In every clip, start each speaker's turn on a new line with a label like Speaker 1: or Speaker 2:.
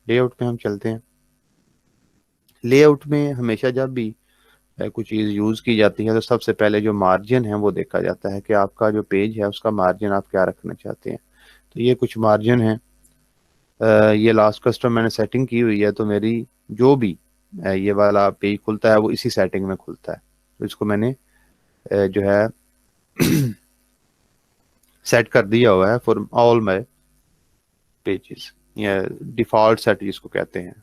Speaker 1: Layout में हम चलते हैं। लेआउट में हमेशा जब भी कोई चीज़ यूज़ की जाती है तो सबसे पहले जो मार्जिन है वो देखा जाता है कि आपका जो पेज है उसका मार्जिन आप क्या रखना चाहते हैं। तो ये कुछ मार्जिन है। ये लास्ट कस्टम मैंने सेटिंग की हुई है, तो मेरी जो भी ये वाला पेज खुलता है वो इसी सेटिंग में खुलता है। तो इसको मैंने जो है सेट कर दिया हुआ है फॉर ऑल माई पेजेस, या डिफ़ॉल्ट सेट जिसको कहते हैं।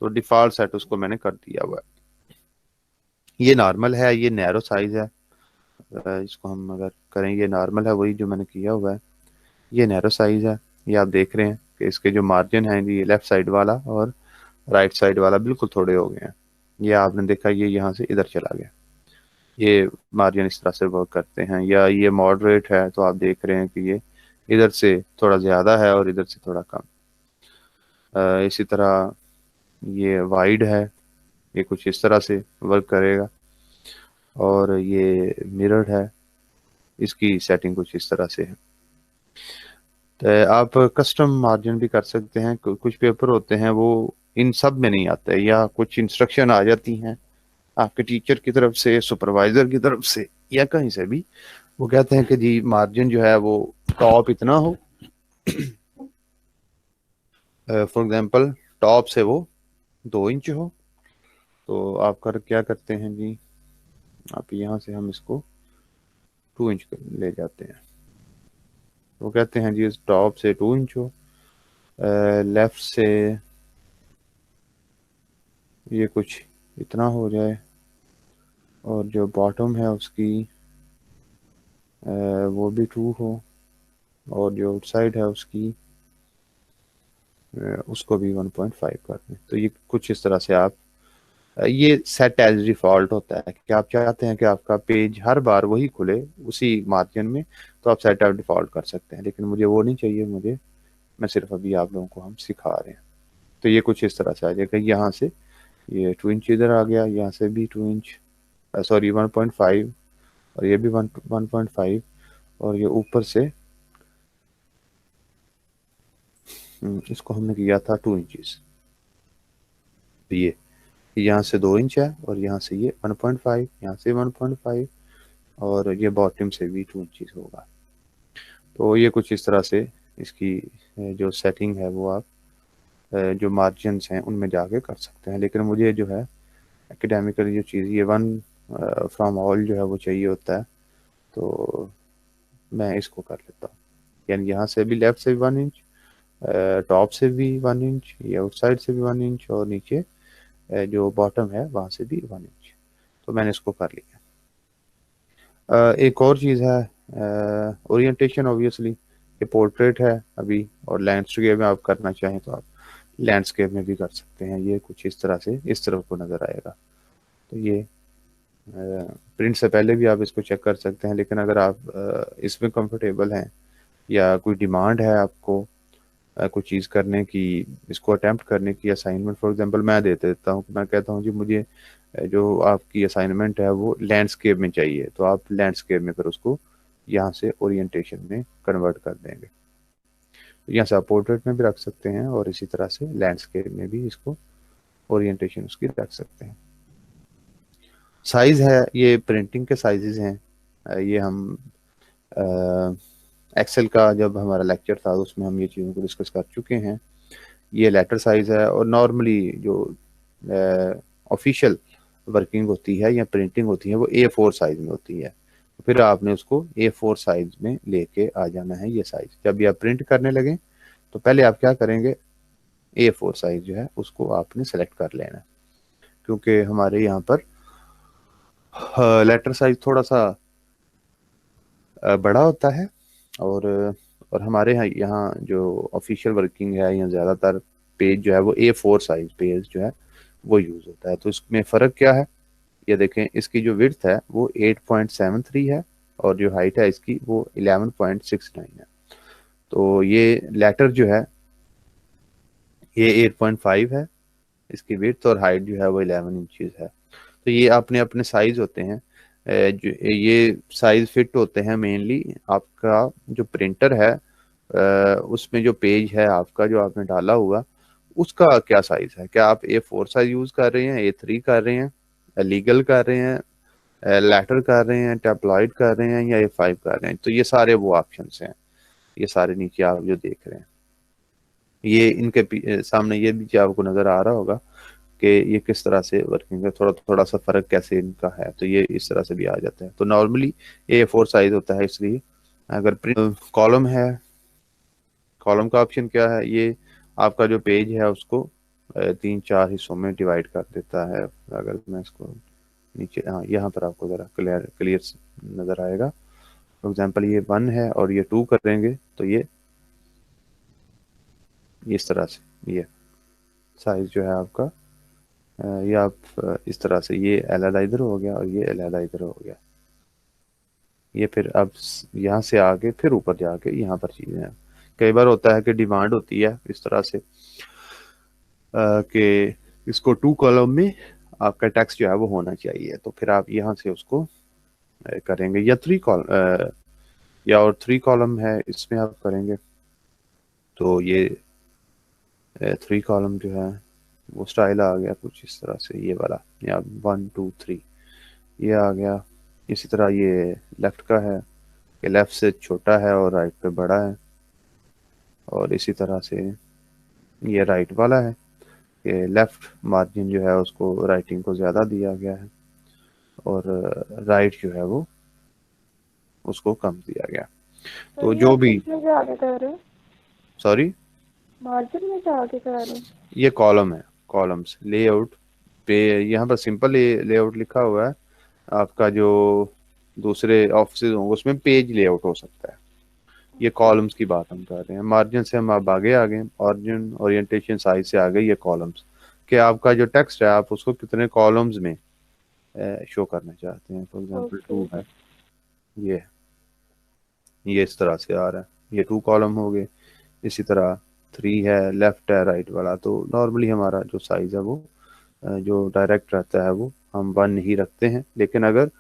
Speaker 1: तो डिफ़ॉल्ट सेट उसको मैंने कर दिया हुआ है। ये नॉर्मल है, ये नैरो साइज है। इसको हम अगर करें, ये नॉर्मल है वही जो मैंने किया हुआ है। ये नैरो साइज है। ये आप देख रहे हैं कि इसके जो मार्जिन है ये लेफ्ट साइड वाला और राइट साइड वाला बिल्कुल थोड़े हो गए हैं। ये आपने देखा, ये यहाँ से इधर चला गया। ये मार्जिन इस तरह से वर्क करते हैं। या ये मॉडरेट है तो आप देख रहे हैं कि ये इधर से थोड़ा ज़्यादा है और इधर से थोड़ा कम। इसी तरह ये वाइड है, ये कुछ इस तरह से वर्क करेगा। और ये मिरर है, इसकी सेटिंग कुछ इस तरह से है। तो आप कस्टम मार्जिन भी कर सकते हैं। कुछ पेपर होते हैं वो इन सब में नहीं आते, या कुछ इंस्ट्रक्शन आ जाती हैं आपके टीचर की तरफ से, सुपरवाइजर की तरफ से, या कहीं से भी। वो कहते हैं कि जी मार्जिन जो है वो टॉप इतना हो, फॉर एग्जांपल टॉप से वो 2 इंच हो। तो आप क्या करते हैं जी, आप यहाँ से हम इसको 2 इंच ले जाते हैं। वो कहते हैं जी इस टॉप से 2 इंच हो, लेफ्ट से ये कुछ इतना हो जाए, और जो बॉटम है उसकी वो भी 2 हो, और जो आउटसाइड है उसकी उसको भी 1.5 कर दें। तो ये कुछ इस तरह से आप ये सेट एज डिफॉल्ट होता है कि आप चाहते हैं कि आपका पेज हर बार वही खुले उसी मार्जिन में, तो आप सेट एज डिफॉल्ट कर सकते हैं। लेकिन मुझे वो नहीं चाहिए, मुझे, मैं सिर्फ अभी आप लोगों को हम सिखा रहे हैं। तो ये कुछ इस तरह से आ जाएगा। यहाँ से ये 2 इंच इधर आ गया, यहाँ से भी 2 इंच, सॉरी 1.5, और ये भी 1.5, और ये ऊपर से इसको हमने किया था 2 इंचेस। तो ये यहाँ से 2 इंच है, और यहाँ से ये 1.5, यहाँ से 1.5, और ये बॉटम से भी 2 इंचेस होगा। तो ये कुछ इस तरह से इसकी जो सेटिंग है वो आप जो मार्जिनस हैं उनमें जाके कर सकते हैं। लेकिन मुझे जो है एकेडमिकल जो चीज़ ये वन फ्रॉम ऑल जो है वो चाहिए होता है, तो मैं इसको कर लेता हूँ। यानी यहाँ से भी लेफ्ट से भी 1 इंच, टॉप से भी 1 इंच, ये आउटसाइड से भी 1 इंच, और नीचे जो बॉटम है वहाँ से भी 1 इंच। तो मैंने इसको कर लिया। एक और चीज़ है ओरिएंटेशन। ऑब्वियसली ये पोर्ट्रेट है अभी, और लैंडस्केप में आप करना चाहें तो आप लैंडस्केप में भी कर सकते हैं। ये कुछ इस तरह से इस तरफ को नज़र आएगा। तो ये प्रिंट से पहले भी आप इसको चेक कर सकते हैं। लेकिन अगर आप इसमें कंफर्टेबल हैं, या कोई डिमांड है आपको कुछ चीज़ करने की, इसको अटेम्प्ट करने की, असाइनमेंट फॉर एग्जांपल मैं दे देता हूँ, मैं कहता हूँ जी मुझे जो आपकी असाइनमेंट है वो लैंडस्केप में चाहिए, तो आप लैंडस्केप में फिर उसको यहाँ से ओरिएंटेशन में कन्वर्ट कर देंगे। तो यहाँ से आप पोर्ट्रेट में भी रख सकते हैं, और इसी तरह से लैंडस्केप में भी इसको ओरिएंटेशन उसकी रख सकते हैं। साइज़ है, ये प्रिंटिंग के साइजेस हैं। ये हम एक्सेल का जब हमारा लेक्चर था उसमें हम ये चीज़ों को डिस्कस कर चुके हैं। ये लेटर साइज़ है, और नॉर्मली जो ऑफिशियल वर्किंग होती है या प्रिंटिंग होती है वो A4 साइज़ में होती है। तो फिर आपने उसको A4 साइज़ में लेके आ जाना है। ये साइज़ जब भी आप प्रिंट करने लगें तो पहले आप क्या करेंगे, A4 साइज़ जो है उसको आपने सेलेक्ट कर लेना है। क्योंकि हमारे यहाँ पर लेटर साइज़ थोड़ा सा बड़ा होता है, और हमारे यहाँ जो ऑफिशियल वर्किंग है, या ज़्यादातर पेज जो है वो A4 साइज पेज जो है वो यूज़ होता है। तो इसमें फ़र्क क्या है, ये देखें, इसकी जो विड्थ है वो 8.73 है, और जो हाइट है इसकी वो 11.69 है। तो ये लेटर जो है ये 8.5 है, इसकी विड्थ, और हाइट जो है वो 11 इंचेस है। तो ये अपने अपने साइज होते हैं। जो ये साइज फिट होते हैं मेनली आपका जो प्रिंटर है, उसमें जो पेज है आपका जो आपने डाला हुआ उसका क्या साइज है, क्या आप A4 साइज यूज कर रहे हैं, A3 कर रहे हैं, लीगल कर रहे हैं, लेटर कर रहे हैं, टैब्लॉइड कर रहे हैं, या A5 कर रहे हैं। तो ये सारे वो ऑप्शंस हैं, ये सारे नीचे आप जो देख रहे हैं, ये इनके सामने ये भी आपको नजर आ रहा होगा कि ये किस तरह से वर्किंग है, थोड़ा थोड़ा सा फर्क कैसे इनका है। तो ये इस तरह से भी आ जाता है। तो नॉर्मली A4 साइज होता है, इसलिए अगर कॉलम है, कॉलम का ऑप्शन क्या है, ये आपका जो पेज है उसको 3-4 हिस्सों में डिवाइड कर देता है। अगर मैं इसको नीचे, हाँ, यहाँ पर आपको ज़रा क्लियर नज़र आएगा। फॉर एग्जांपल ये 1 है और ये 2 करेंगे तो ये इस तरह से ये साइज जो है आपका, ये आप इस तरह से, ये अलहदा इधर हो गया और ये अलहदा इधर हो गया। ये फिर अब यहाँ से आगे फिर ऊपर जाके यहाँ पर चीज़ें हैं। कई बार होता है कि डिमांड होती है इस तरह से कि इसको 2 कॉलम में आपका टेक्स्ट जो है वो होना चाहिए, तो फिर आप यहाँ से उसको करेंगे, या 3 कॉलम या और 3 कॉलम है इसमें आप करेंगे। तो ये 3 कॉलम जो है वो स्टाइल आ गया कुछ इस तरह से, ये वाला, या 1 2 3 ये आ गया। इसी तरह ये लेफ्ट का है कि लेफ्ट से छोटा है और राइट पे बड़ा है, और इसी तरह से ये राइट वाला है कि लेफ्ट मार्जिन जो है उसको राइटिंग को ज़्यादा दिया गया है और राइट जो है वो उसको कम दिया गया। तो जो भी, सॉरी,
Speaker 2: मार्जिन में जाके कर रहे हैं,
Speaker 1: ये कॉलम है, कॉलम्स लेआउट पे यहाँ पर सिंपल लेआउट लिखा हुआ है। आपका जो दूसरे ऑफिस होंगे उसमें पेज लेआउट हो सकता है। ये कॉलम्स की बात हम कर रहे हैं। मार्जिन से हम आप आगे आ गए, मार्जिन ओरिएंटेशन साइज से आ गए ये कॉलम्स, कि आपका जो टेक्स्ट है आप उसको कितने कॉलम्स में शो करना चाहते हैं। फॉर एग्जांपल 2 है, ये इस तरह से आ रहा है, ये 2 कॉलम हो गए। इसी तरह 3 है, लेफ्ट है, राइट वाला। तो नॉर्मली हमारा जो साइज है वो जो डायरेक्ट रहता है वो हम 1 ही रखते हैं। लेकिन अगर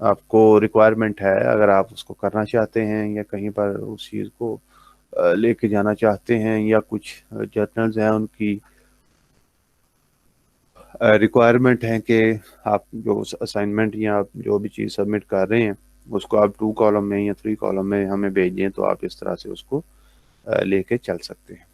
Speaker 1: आपको रिक्वायरमेंट है, अगर आप उसको करना चाहते हैं या कहीं पर उस चीज़ को लेके जाना चाहते हैं, या कुछ जर्नल्स हैं उनकी रिक्वायरमेंट है कि आप जो असाइनमेंट या आप जो भी चीज़ सबमिट कर रहे हैं उसको आप 2 कॉलम में या 3 कॉलम में हमें भेजें, तो आप इस तरह से उसको लेके चल सकते हैं।